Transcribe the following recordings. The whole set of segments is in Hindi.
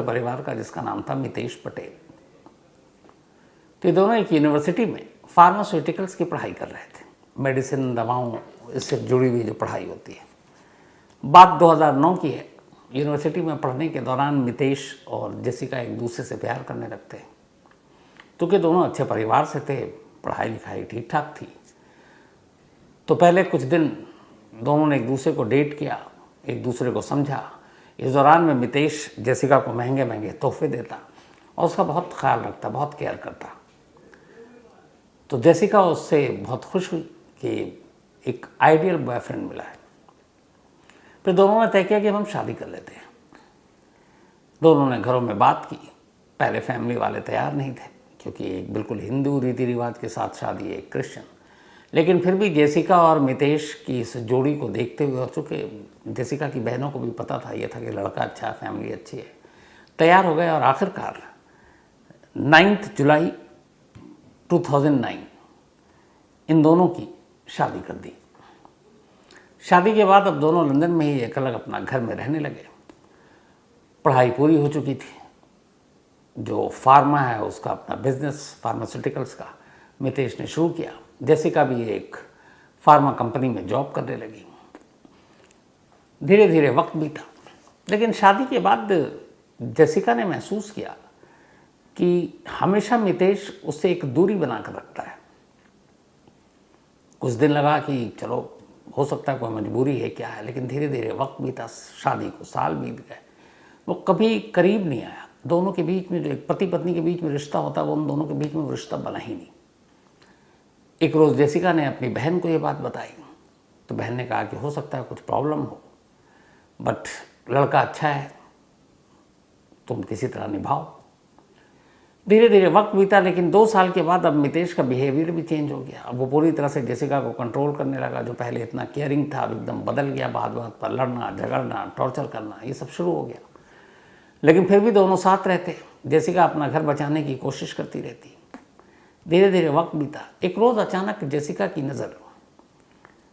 परिवार का जिसका नाम था मितेश पटेल। तो ये दोनों एक यूनिवर्सिटी में फार्मास्यूटिकल्स की पढ़ाई कर रहे थे, मेडिसिन, दवाओं, इससे जुड़ी हुई जो पढ़ाई होती है। बात 2009 की है। यूनिवर्सिटी में पढ़ने के दौरान मितेश और जेसिका एक दूसरे से प्यार करने लगते हैं। क्योंकि दोनों अच्छे परिवार से थे, पढ़ाई लिखाई ठीक ठाक थी, तो पहले कुछ दिन दोनों ने एक दूसरे को डेट किया, एक दूसरे को समझा। इस दौरान में मितेश जेसिका को महंगे महंगे तोहफे देता और उसका बहुत ख्याल रखता, बहुत केयर करता। तो जेसिका उससे बहुत खुश हुई कि एक आइडियल बॉयफ्रेंड मिला है। फिर दोनों ने तय किया कि हम शादी कर लेते हैं। दोनों ने घरों में बात की। पहले फैमिली वाले तैयार नहीं थे, क्योंकि एक बिल्कुल हिंदू रीति रिवाज के साथ शादी, एक क्रिश्चियन। लेकिन फिर भी जेसिका और मितेश की इस जोड़ी को देखते हुए, और चूँकि जेसिका की बहनों को भी पता था, ये था कि लड़का अच्छा है, फैमिली अच्छी है, तैयार हो गए। और आखिरकार 9 जुलाई 2009 इन दोनों की शादी कर दी। शादी के बाद अब दोनों लंदन में ही एक अलग अपना घर में रहने लगे। पढ़ाई पूरी हो चुकी थी। जो फार्मा है उसका अपना बिजनेस, फार्मास्यूटिकल्स का, मितेश ने शुरू किया। जेसिका भी एक फार्मा कंपनी में जॉब करने लगी। धीरे धीरे वक्त बीता। लेकिन शादी के बाद जेसिका ने महसूस किया कि हमेशा मितेश उससे एक दूरी बनाकर रखता है। कुछ दिन लगा कि चलो हो सकता है कोई मजबूरी है, क्या है, लेकिन धीरे धीरे वक्त बीता, शादी को साल बीत गए, वो कभी करीब नहीं आया। दोनों के बीच में जो एक पति पत्नी के बीच में रिश्ता होता है, वो उन दोनों के बीच में वो रिश्ता बना ही नहीं। एक रोज़ जेसिका ने अपनी बहन को ये बात बताई, तो बहन ने कहा कि हो सकता है कुछ प्रॉब्लम हो, बट लड़का अच्छा है, तुम किसी तरह निभाओ। धीरे धीरे वक्त बीता, लेकिन 2 साल के बाद अब मितेश का बिहेवियर भी चेंज हो गया। अब वो पूरी तरह से जेसिका को कंट्रोल करने लगा। जो पहले इतना केयरिंग था, अब एकदम बदल गया। बात बात पर लड़ना, झगड़ना, टॉर्चर करना, ये सब शुरू हो गया। लेकिन फिर भी दोनों साथ रहते। जेसिका अपना घर बचाने की कोशिश करती रहती। धीरे धीरे वक्त बीता। एक रोज़ अचानक जेसिका की नज़र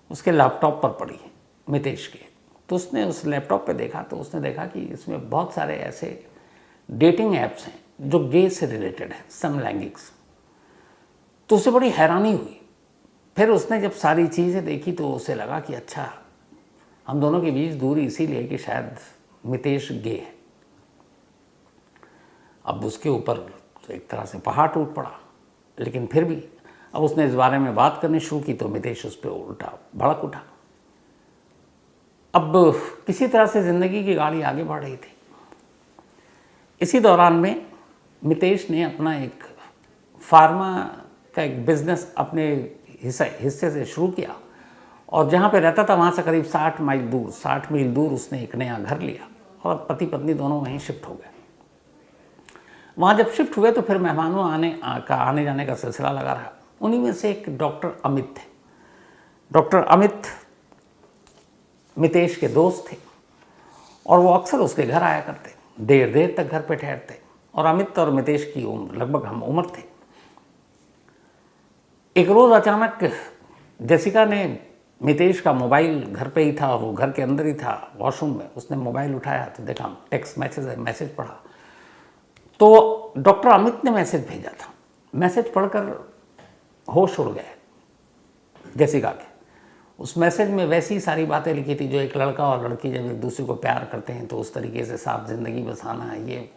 उसके लैपटॉप पर पड़ी, मितेश के। तो उसने उस लैपटॉप पे देखा, तो उसने देखा कि इसमें बहुत सारे ऐसे डेटिंग ऐप्स हैं जो गे से रिलेटेड है, समलैंगिक्स। तो उसे बड़ी हैरानी हुई। फिर उसने जब सारी चीज़ें देखी तो उसे लगा कि अच्छा, हम दोनों के बीच दूरी इसीलिए कि शायद मितेश गे है। अब उसके ऊपर तो एक तरह से पहाड़ टूट पड़ा। लेकिन फिर भी अब उसने इस बारे में बात करनी शुरू की तो मितेश उस पर उल्टा भड़क उठा। अब किसी तरह से ज़िंदगी की गाड़ी आगे बढ़ रही थी। इसी दौरान में मितेश ने अपना एक फार्मा का एक बिज़नेस अपने हिस्से से शुरू किया, और जहाँ पे रहता था वहाँ से करीब 60 मील दूर उसने एक नया घर लिया, और पति पत्नी दोनों वहीं शिफ्ट हो गए। वहाँ जब शिफ्ट हुए तो फिर मेहमानों आने जाने का सिलसिला लगा रहा। उन्हीं में से एक डॉक्टर अमित थे। डॉक्टर अमित मितेश के दोस्त थे, और वो अक्सर उसके घर आया करते, देर देर तक घर पे ठहरते। और अमित और मितेश की उम्र लगभग हम उम्र थे। एक रोज़ अचानक जेसिका ने मितेश का मोबाइल घर पे ही था, और वो घर के अंदर ही था, वॉशरूम में। उसने मोबाइल उठाया तो देखा टेक्स्ट मैसेज है। मैसेज पढ़ा तो डॉक्टर अमित ने मैसेज भेजा था। मैसेज पढ़कर होश उड़ गए जेसिका के। उस मैसेज में वैसी सारी बातें लिखी थी जो एक लड़का और लड़की जब एक दूसरे को प्यार करते हैं तो उस तरीके से साथ ज़िंदगी बसाना है, ये।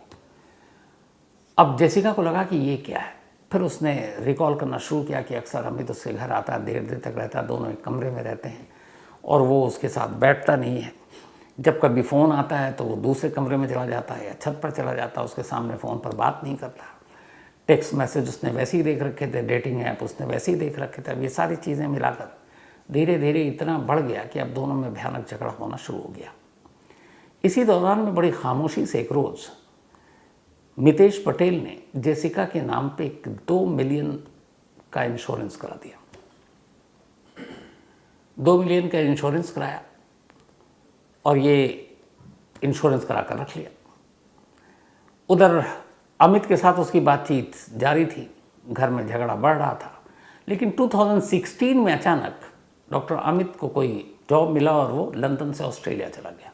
अब जेसिका को लगा कि ये क्या है। फिर उसने रिकॉल करना शुरू किया कि अक्सर अमित उसके घर आता है, देर देर तक रहता है, दोनों एक कमरे में रहते हैं, और वो उसके साथ बैठता नहीं है। जब कभी फ़ोन आता है तो वो दूसरे कमरे में चला जाता है या छत पर चला जाता है, उसके सामने फ़ोन पर बात नहीं करता। टेक्स्ट मैसेज उसने वैसे ही देख रखे थे, डेटिंग ऐप उसने वैसे ही देख रखे थे। अब ये सारी चीज़ें मिलाकर धीरे धीरे इतना बढ़ गया कि अब दोनों में भयानक झगड़ा होना शुरू हो गया। इसी दौरान में बड़ी खामोशी से एक रोज़ मितेश पटेल ने जेसिका के नाम पे 2 मिलियन का इंश्योरेंस करा दिया। 2 मिलियन का इंश्योरेंस कराया, और ये इंश्योरेंस करा कर रख लिया। उधर अमित के साथ उसकी बातचीत जारी थी। घर में झगड़ा बढ़ रहा था। लेकिन 2016 में अचानक डॉक्टर अमित को कोई जॉब मिला, और वो लंदन से ऑस्ट्रेलिया चला गया।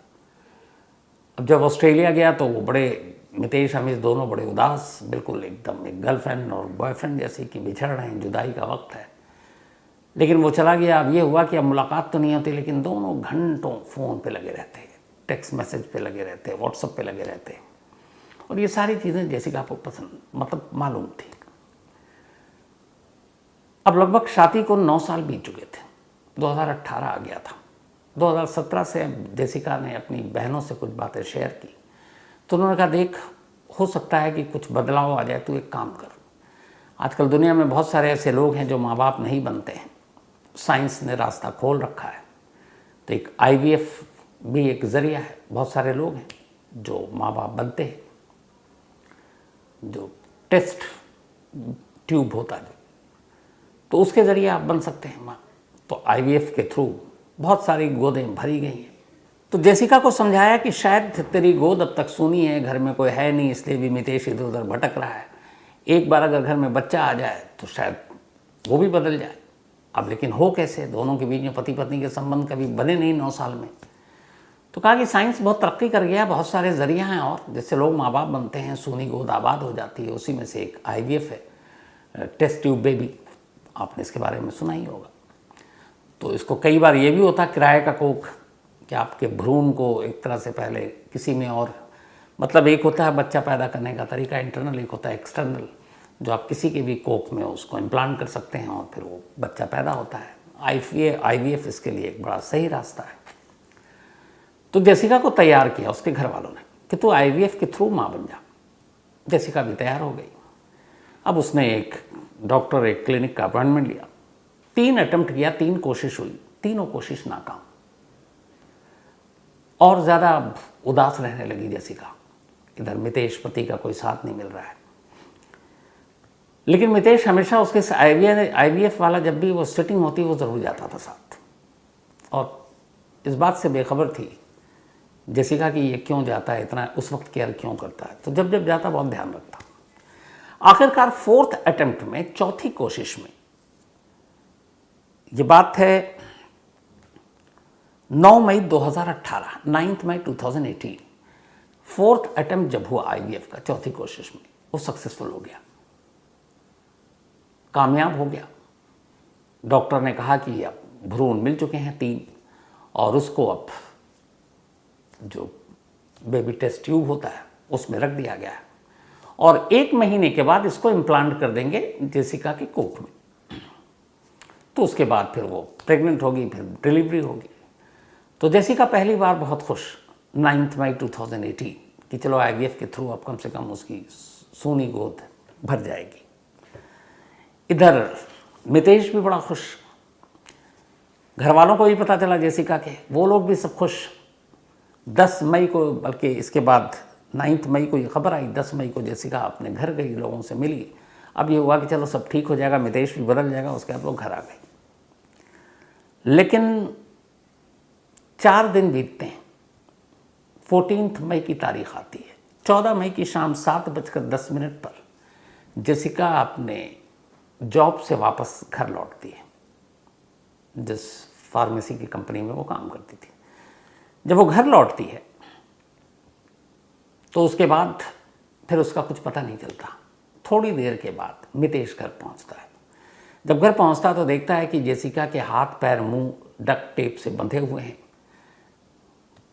अब जब ऑस्ट्रेलिया गया तो वो बड़े मितेश अमित दोनों बड़े उदास, बिल्कुल एकदम एक गर्लफ्रेंड और बॉयफ्रेंड जैसे कि बिछड़ रहे हैं, जुदाई का वक्त है। लेकिन वो चला गया। अब ये हुआ कि अब मुलाकात तो नहीं होती, लेकिन दोनों घंटों फ़ोन पे लगे रहते हैं, टेक्स्ट मैसेज पे लगे रहते हैं, व्हाट्सएप पे लगे रहते हैं। और ये सारी चीज़ें जेसिका को पसंद मतलब मालूम थी। अब लगभग शादी को 9 साल बीत चुके थे, 2018 आ गया था। 2017 से जेसिका ने अपनी बहनों से कुछ बातें शेयर की, तो उन्होंने कहा देख, हो सकता है कि कुछ बदलाव आ जाए, तू एक काम कर। आजकल दुनिया में बहुत सारे ऐसे लोग हैं जो माँ बाप नहीं बनते हैं, साइंस ने रास्ता खोल रखा है। तो एक IVF भी एक ज़रिया है। बहुत सारे लोग हैं जो माँ बाप बनते हैं, जो टेस्ट ट्यूब होता है, तो उसके ज़रिए आप बन सकते हैं माँ। तो IVF के थ्रू बहुत सारी गोदें भरी गई हैं। तो जेसिका को समझाया कि शायद तेरी गोद अब तक सूनी है, घर में कोई है नहीं, इसलिए भी मितेश इधर उधर भटक रहा है। एक बार अगर घर में बच्चा आ जाए तो शायद वो भी बदल जाए। अब लेकिन हो कैसे, दोनों के बीच में पति पत्नी के संबंध कभी बने नहीं 9 साल में। तो कहा कि साइंस बहुत तरक्की कर गया, बहुत सारे ज़रिया हैं और जिससे लोग माँ बाप बनते हैं, सूनी गोद आबाद हो जाती है। उसी में से एक IVF है, टेस्ट ट्यूब बेबी। आपने इसके बारे में सुना ही होगा। तो इसको कई बार ये भी होता किराए का कोख, कि आपके भ्रूण को एक तरह से पहले किसी में और, मतलब एक होता है बच्चा पैदा करने का तरीका इंटरनल, एक होता है एक्सटर्नल, जो आप किसी के भी कोख में उसको इम्प्लांट कर सकते हैं और फिर वो बच्चा पैदा होता है। IVF इसके लिए एक बड़ा सही रास्ता है। तो जेसिका को तैयार किया उसके घर वालों ने कि तू IVF के थ्रू माँ बन जा। जेसिका भी तैयार हो गई। अब उसने एक डॉक्टर, एक क्लिनिक का अपॉइंटमेंट लिया। 3 अटेम्प्ट किया, 3 कोशिश हुई, तीनों कोशिश नाकाम। और ज़्यादा उदास रहने लगी जेसिका। इधर मितेश पति का कोई साथ नहीं मिल रहा है। लेकिन मितेश हमेशा उसके IVF वाला जब भी वो सेटिंग होती वो ज़रूर जाता था साथ, और इस बात से बेखबर थी जेसिका कि ये क्यों जाता है, इतना उस वक्त केयर क्यों करता है। तो जब जब जाता बहुत ध्यान रखता। आखिरकार 4th अटेम्प्ट में, चौथी कोशिश में, ये बात है 9 मई 2018, 9 मई 2018, 4th अटेम्प्ट जब हुआ IVF का, चौथी कोशिश में, वो सक्सेसफुल हो गया, कामयाब हो गया। डॉक्टर ने कहा कि अब भ्रूण मिल चुके हैं 3, और उसको अब जो बेबी टेस्ट ट्यूब होता है उसमें रख दिया गया है, और 1 महीने के बाद इसको इम्प्लांट कर देंगे जेसिका के कोख में। तो उसके बाद फिर वो प्रेग्नेंट होगी, फिर डिलीवरी होगी। तो जेसिका पहली बार बहुत खुश 9 मई 2018 कि चलो IVF के थ्रू अब कम से कम उसकी सूनी गोद भर जाएगी। इधर मितेश भी बड़ा खुश, घर वालों को भी पता चला जेसिका के, वो लोग भी सब खुश। 10 मई को, बल्कि इसके बाद 9 मई को ये खबर आई, 10 मई को जेसिका अपने घर गई, लोगों से मिली। अब ये हुआ कि चलो सब ठीक हो जाएगा, मितेश भी बदल जाएगा। उसके बाद लोग घर आ गए। लेकिन 4 दिन बीतते हैं, 14 मई की तारीख आती है। 14 मई की शाम 7:10 पर जेसिका अपने जॉब से वापस घर लौटती है, जिस फार्मेसी की कंपनी में वो काम करती थी। जब वो घर लौटती है तो उसके बाद फिर उसका कुछ पता नहीं चलता। थोड़ी देर के बाद मितेश घर पहुंचता है। जब घर पहुंचता तो देखता है कि जेसिका के हाथ पैर मुंह डक्ट टेप से बंधे हुए हैं,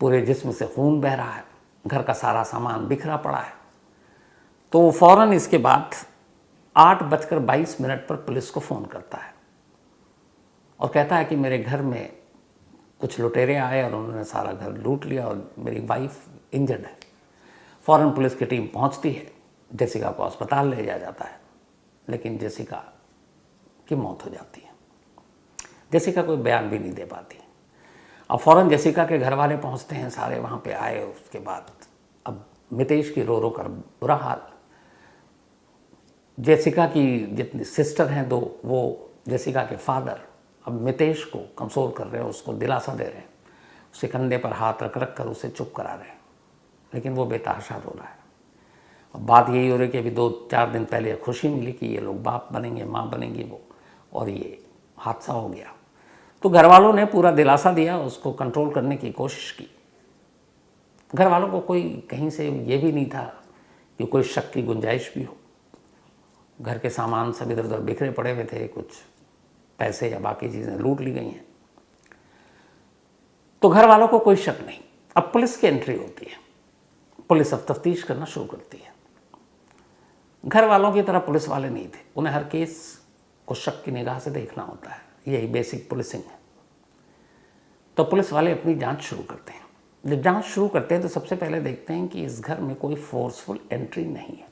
पूरे जिस्म से खून बह रहा है, घर का सारा सामान बिखरा पड़ा है। तो फौरन इसके बाद 8:22 पर पुलिस को फ़ोन करता है और कहता है कि मेरे घर में कुछ लुटेरे आए और उन्होंने सारा घर लूट लिया और मेरी वाइफ इंजर्ड है। फ़ौरन पुलिस की टीम पहुंचती है, जेसिका को अस्पताल ले जाया जाता है, लेकिन जेसिका की मौत हो जाती है। जेसिका कोई बयान भी नहीं दे पाती। अब फ़ौरन जेसिका के घर वाले पहुंचते हैं, सारे वहाँ पे आए। उसके बाद अब मितेश की रो रो कर बुरा हाल। जेसिका की जितनी सिस्टर हैं 2, वो जेसिका के फादर अब मितेश को कंसोल कर रहे हैं, उसको दिलासा दे रहे हैं, उसे कंधे पर हाथ रख रख कर उसे चुप करा रहे हैं, लेकिन वो बेतहाशा रो रहा है। अब बात यही हो रही कि अभी 2-4 दिन पहले खुशी मिली कि ये लोग बाप बनेंगे, माँ बनेंगी वो, और ये हादसा हो गया। तो घर वालों ने पूरा दिलासा दिया, उसको कंट्रोल करने की कोशिश की। घर वालों को कोई कहीं से ये भी नहीं था कि कोई शक की गुंजाइश भी हो। घर के सामान सब इधर उधर बिखरे पड़े हुए थे, कुछ पैसे या बाकी चीज़ें लूट ली गई हैं। तो घर वालों को कोई शक नहीं। अब पुलिस की एंट्री होती है, पुलिस अब तफ्तीश करना शुरू करती है। घर वालों की तरह पुलिस वाले नहीं थे, उन्हें हर केस को शक की निगाह से देखना होता है, यही बेसिक पुलिसिंग है। तो पुलिस वाले अपनी जांच शुरू करते हैं। जब जांच शुरू करते हैं तो सबसे पहले देखते हैं कि इस घर में कोई फोर्सफुल एंट्री नहीं है,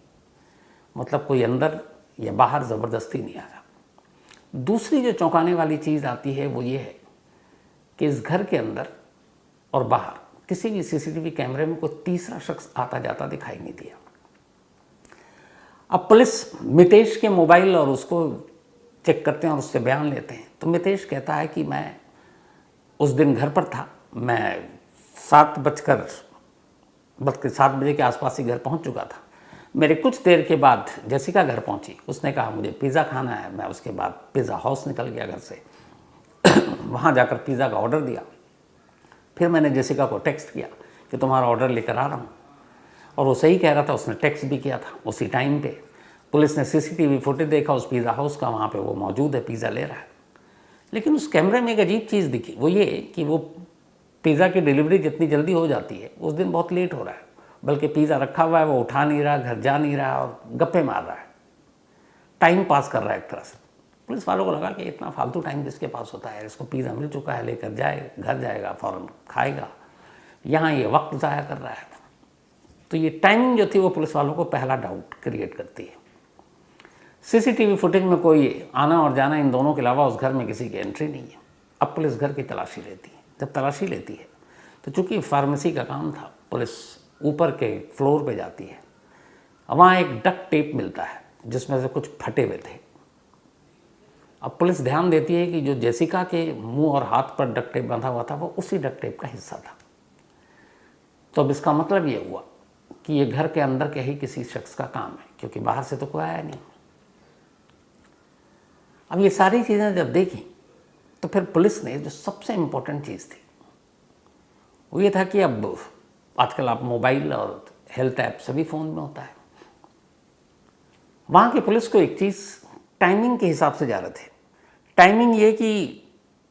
मतलब कोई अंदर या बाहर ज़बरदस्ती नहीं आया। दूसरी जो चौंकाने वाली चीज़ आती है वो ये है कि इस घर के अंदर और बाहर किसी भी सीसीटीवी कैमरे में कोई तीसरा शख्स आता जाता दिखाई नहीं दिया। अब पुलिस मितेश के मोबाइल और उसको चेक करते हैं और उससे बयान लेते हैं। तो मितेश कहता है कि मैं उस दिन घर पर था, मैं 7 बजे के आसपास ही घर पहुंच चुका था। मेरे कुछ देर के बाद जेसिका घर पहुंची, उसने कहा मुझे पिज़्ज़ा खाना है। मैं उसके बाद पिज़्ज़ा हाउस निकल गया घर से वहाँ जाकर पिज़्ज़ा का ऑर्डर दिया। फिर मैंने जेसिका को टेक्स्ट किया कि तुम्हारा ऑर्डर लेकर आ रहा हूँ, और वो सही कह रहा था, उसने टेक्स्ट भी किया था उसी टाइम पे। पुलिस ने सीसीटीवी फुटेज देखा उस पिज़्ज़ा हाउस का, वहाँ पे वो मौजूद है, पिज़्ज़ा ले रहा है। लेकिन उस कैमरे में एक अजीब चीज़ दिखी, वो ये कि वो पिज़्ज़ा की डिलीवरी जितनी जल्दी हो जाती है उस दिन बहुत लेट हो रहा है, बल्कि पिज़्ज़ा रखा हुआ है, वो उठा नहीं रहा, घर जा नहीं रहा और गप्पे मार रहा है, टाइम पास कर रहा है एक तरह से। पुलिस वालों को लगा कि इतना फालतू टाइम किसके पास होता है, इसको पिज़्ज़ा मिल चुका है, लेकर जाए, घर जाएगा, फ़ौरन खाएगा, यहाँ ये वक्त ज़ाया कर रहा है। तो ये टाइमिंग जो थी वो पुलिस वालों को पहला डाउट क्रिएट करती है। सीसीटीवी फुटेज में कोई आना और जाना इन दोनों के अलावा उस घर में किसी की एंट्री नहीं है। अब पुलिस घर की तलाशी लेती है। जब तलाशी लेती है तो चूंकि फार्मेसी का काम था, पुलिस ऊपर के फ्लोर पे जाती है। वहाँ एक डक्ट टेप मिलता है जिसमें से कुछ फटे हुए थे। अब पुलिस ध्यान देती है कि जो जेसिका के मुंह और हाथ पर डक्ट टेप बंधा हुआ था वो उसी डक्ट टेप का हिस्सा था। तो अब इसका मतलब ये हुआ कि ये घर के अंदर के ही किसी शख्स का काम है, क्योंकि बाहर से तो कोई आया नहीं। अब ये सारी चीज़ें जब देखी तो फिर पुलिस ने जो सबसे इम्पोर्टेंट चीज़ थी वो ये था कि अब आजकल आप मोबाइल और हेल्थ ऐप सभी फ़ोन में होता है। वहाँ की पुलिस को एक चीज़ टाइमिंग के हिसाब से जा रहे थे। टाइमिंग ये कि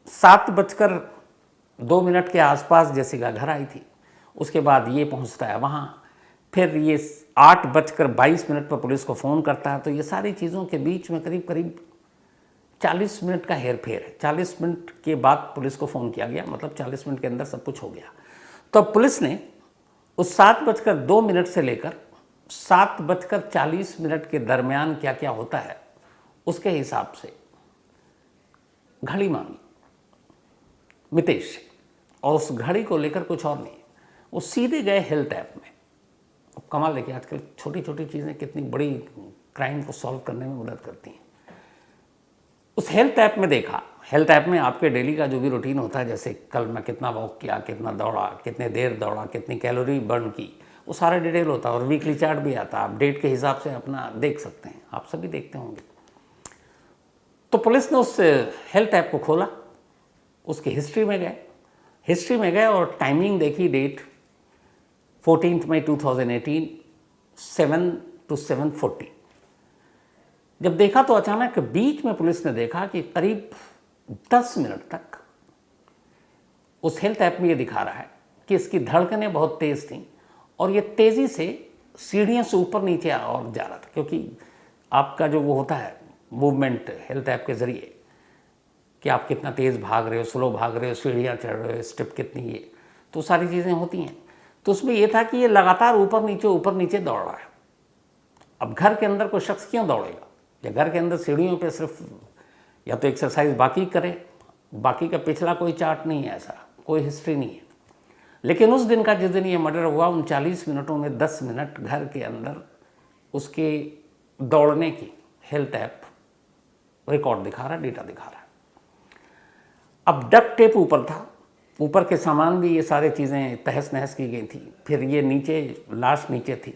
7:02 के आसपास जेसिका घर आई थी, उसके बाद ये पहुँचता है वहाँ, फिर ये 8:22 पर पुलिस को फ़ोन करता है। तो ये सारी चीज़ों के बीच में करीब करीब 40 मिनट का हेर फेर है। 40 मिनट के बाद पुलिस को फ़ोन किया गया, मतलब 40 मिनट के अंदर सब कुछ हो गया। तो पुलिस ने उस 7:02 से लेकर 7:40 के दरमियान क्या क्या होता है उसके हिसाब से घड़ी मांगी मितेश से, और उस घड़ी को लेकर कुछ और नहीं, वो सीधे गए हेल्थ ऐप में। अब कमाल देखिए, आजकल छोटी छोटी चीज़ें कितनी बड़ी क्राइम को सॉल्व करने में मदद करती हैं। उस हेल्थ ऐप में देखा, हेल्थ ऐप में आपके डेली का जो भी रूटीन होता है, जैसे कल मैं कितना वॉक किया, कितना दौड़ा, कितने देर दौड़ा, कितनी कैलोरी बर्न की, वो सारा डिटेल होता है, और वीकली चार्ट भी आता है। आप डेट के हिसाब से अपना देख सकते हैं, आप सभी देखते होंगे। तो पुलिस ने उस हेल्थ ऐप को खोला, उसकी हिस्ट्री में गए और टाइमिंग देखी, डेट 14 मई 2018, 7 to 7:40। जब देखा तो अचानक बीच में पुलिस ने देखा कि करीब 10 मिनट तक उस हेल्थ ऐप में ये दिखा रहा है कि इसकी धड़कनें बहुत तेज़ थीं, और ये तेज़ी से सीढ़ियों से ऊपर नीचे और जा रहा था, क्योंकि आपका जो वो होता है मूवमेंट हेल्थ ऐप के ज़रिए कि आप कितना तेज़ भाग रहे हो, स्लो भाग रहे हो, सीढ़ियाँ चढ़ रहे हो, स्टेप कितनी, ये तो सारी चीज़ें होती हैं। तो उसमें ये था कि ये लगातार ऊपर नीचे दौड़ रहा है। अब घर के अंदर कोई शख्स क्यों दौड़ेगा, या घर के अंदर सीढ़ियों पे सिर्फ या तो एक्सरसाइज बाकी करे, बाकी का पिछला कोई चार्ट नहीं है, ऐसा कोई हिस्ट्री नहीं है। लेकिन उस दिन का, जिस दिन ये मर्डर हुआ, उन 40 मिनटों में 10 मिनट घर के अंदर उसके दौड़ने की हेल्थ ऐप रिकॉर्ड दिखा रहा है, डेटा दिखा रहा है। अब डक्ट टेप ऊपर था, ऊपर के सामान भी ये सारी चीज़ें तहस नहस की गई थी, फिर ये नीचे लाश नीचे थी,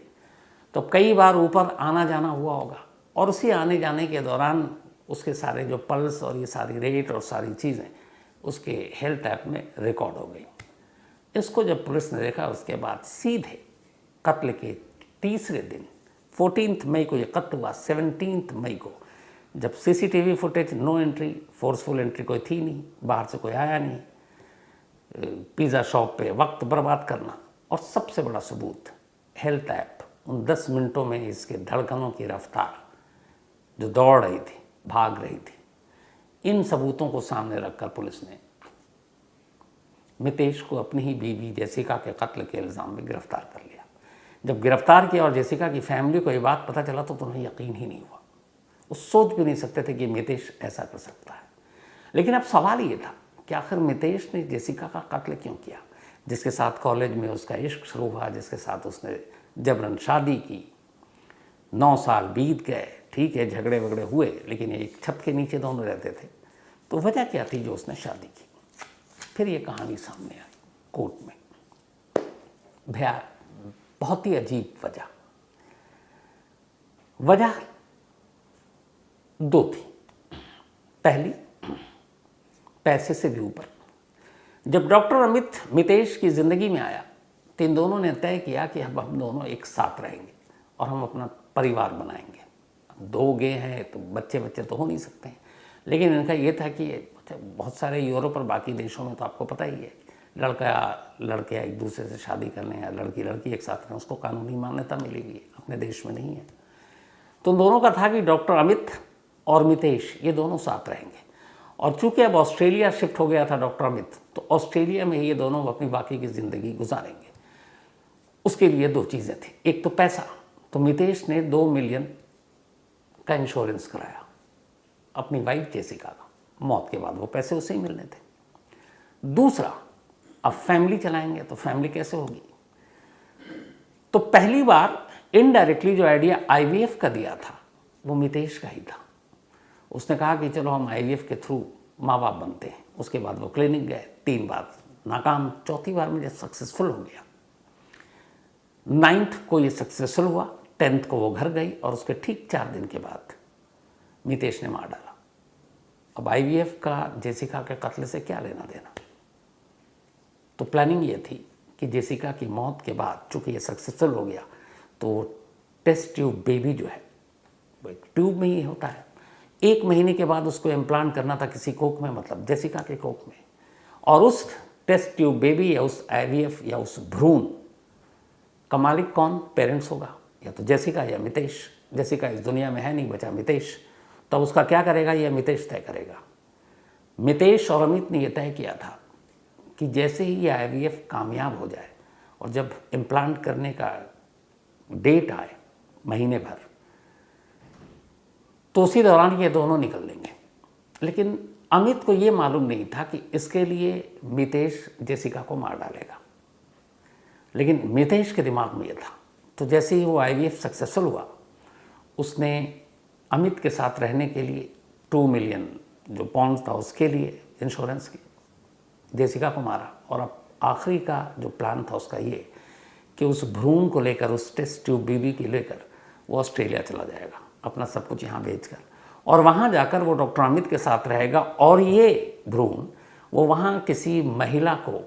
तो कई बार ऊपर आना जाना हुआ होगा, और उसी आने जाने के दौरान उसके सारे जो पल्स और ये सारी रेट और सारी चीज़ें उसके हेल्थ ऐप में रिकॉर्ड हो गई। इसको जब पुलिस ने देखा, उसके बाद सीधे कत्ल के तीसरे दिन 14 मई को ये कत्ल हुआ, 17 मई को, जब CCTV footage, no entry, forceful entry कोई थी नहीं, बाहर से कोई आया नहीं, पिज़्ज़ा शॉप पे वक्त बर्बाद करना, और सबसे बड़ा सबूत हेल्थ ऐप, उन 10 मिनटों में इसके धड़कनों की रफ्तार जो दौड़ रही थी, भाग रही थी, इन सबूतों को सामने रखकर पुलिस ने मितेश को अपनी ही बीवी जेसिका के कत्ल के इल्ज़ाम में गिरफ्तार कर लिया। जब गिरफ्तार किया और जेसिका की फैमिली को ये बात पता चला तो उन्हें यकीन ही नहीं हुआ। वो सोच भी नहीं सकते थे कि मितेश ऐसा कर सकता है। लेकिन अब सवाल ये था कि आखिर मितेश ने जेसिका का कत्ल क्यों किया, जिसके साथ कॉलेज में उसका इश्क शुरू हुआ, जिसके साथ उसने जबरन शादी की, 9 साल बीत गए, ठीक है झगड़े वगड़े हुए, लेकिन एक छत के नीचे दोनों रहते थे। तो वजह क्या थी जो उसने शादी की? फिर ये कहानी सामने आई कोर्ट में। भैया बहुत ही अजीब वजह 2 थी। पहली, पैसे से भी ऊपर। जब डॉक्टर अमित मितेश की ज़िंदगी में आया तो इन दोनों ने तय किया कि अब हम दोनों एक साथ रहेंगे और हम अपना परिवार बनाएंगे। 2 गे हैं तो बच्चे तो हो नहीं सकते हैं, लेकिन इनका ये था कि बहुत सारे यूरोप और बाकी देशों में तो आपको पता ही है, लड़के एक दूसरे से शादी करने या लड़की एक साथ रहें, उसको कानूनी मान्यता मिली हुई है, अपने देश में नहीं है। तो उन दोनों का था कि डॉक्टर अमित और मितेश ये दोनों साथ रहेंगे। और चूंकि अब ऑस्ट्रेलिया शिफ्ट हो गया था डॉक्टर अमित, तो ऑस्ट्रेलिया में ये दोनों अपनी बाकी की ज़िंदगी गुजारेंगे। उसके लिए 2 चीज़ें थी, एक तो पैसा, तो मितेश ने 2 मिलियन का इंश्योरेंस कराया अपनी वाइफ जेसिका का, मौत के बाद वो पैसे उसे ही मिलने थे। दूसरा, अब फैमिली चलाएंगे तो फैमिली कैसे होगी? तो पहली बार इनडायरेक्टली जो आइडिया IVF का दिया था वो मितेश का ही था। उसने कहा कि चलो हम IVF के थ्रू माँ बाप बनते हैं। उसके बाद वो क्लिनिक गए, 3 बार नाकाम, चौथी बार में जब सक्सेसफुल हो गया, 9th को ये सक्सेसफुल हुआ, 10th को वो घर गई और उसके ठीक 4 दिन के बाद मितेश ने मार डाला। अब IVF का जेसिका के कत्ल से क्या लेना देना? तो प्लानिंग ये थी कि जेसिका की मौत के बाद चूंकि ये सक्सेसफुल हो गया तो टेस्ट ट्यूब बेबी जो है वो एक ट्यूब में ही होता है, 1 महीने के बाद उसको इम्प्लांट करना था किसी कोख में, मतलब जेसिका के कोख में। और उस टेस्ट ट्यूब बेबी या उस IVF या उस भ्रूण का मालिक कौन? पेरेंट्स होगा, या तो जेसिका या मितेश। जेसिका इस दुनिया में है नहीं, बचा मितेश। तो उसका क्या करेगा ये मितेश तय करेगा। मितेश और अमित ने यह तय किया था कि जैसे ही ये IVF कामयाब हो जाए और जब इम्प्लांट करने का डेट आए महीने भर, तो उसी दौरान ये दोनों निकल लेंगे। लेकिन अमित को ये मालूम नहीं था कि इसके लिए मितेश जेसिका को मार डालेगा, लेकिन मितेश के दिमाग में ये था। तो जैसे ही वो IVF सक्सेसफुल हुआ, उसने अमित के साथ रहने के लिए 2 मिलियन जो पाउंड था उसके लिए इंश्योरेंस की जेसिका को मारा। और अब आखिरी का जो प्लान था उसका ये कि उस भ्रूण को लेकर, उस टेस्ट ट्यूब बेबी को लेकर वो ऑस्ट्रेलिया चला जाएगा, अपना सब कुछ यहाँ बेचकर, और वहाँ जाकर वो डॉक्टर अमित के साथ रहेगा। और ये भ्रूण वो वहाँ किसी महिला को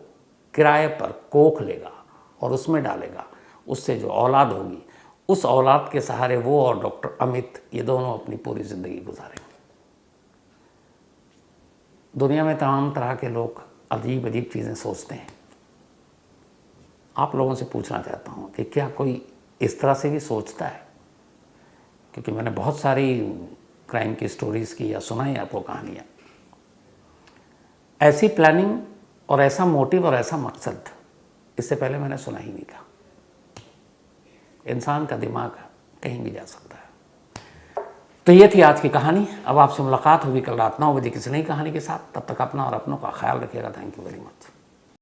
किराए पर कोख लेगा और उसमें डालेगा। उससे जो औलाद होगी, उस औलाद के सहारे वो और डॉक्टर अमित ये दोनों अपनी पूरी ज़िंदगी गुजारेंगे। दुनिया में तमाम तरह के लोग अजीब अजीब चीज़ें सोचते हैं। आप लोगों से पूछना चाहता हूँ कि क्या कोई इस तरह से भी सोचता है? क्योंकि मैंने बहुत सारी क्राइम की स्टोरीज़ की या सुनाई आपको कहानियाँ। ऐसी प्लानिंग और ऐसा मोटिव और ऐसा मकसद इससे पहले मैंने सुना ही नहीं था। इंसान का दिमाग कहीं भी जा सकता है। तो ये थी आज की कहानी। अब आपसे मुलाकात होगी कल रात 9 बजे किसी नई कहानी के साथ। तब तक अपना और अपनों का ख्याल रखिएगा। Thank you very much.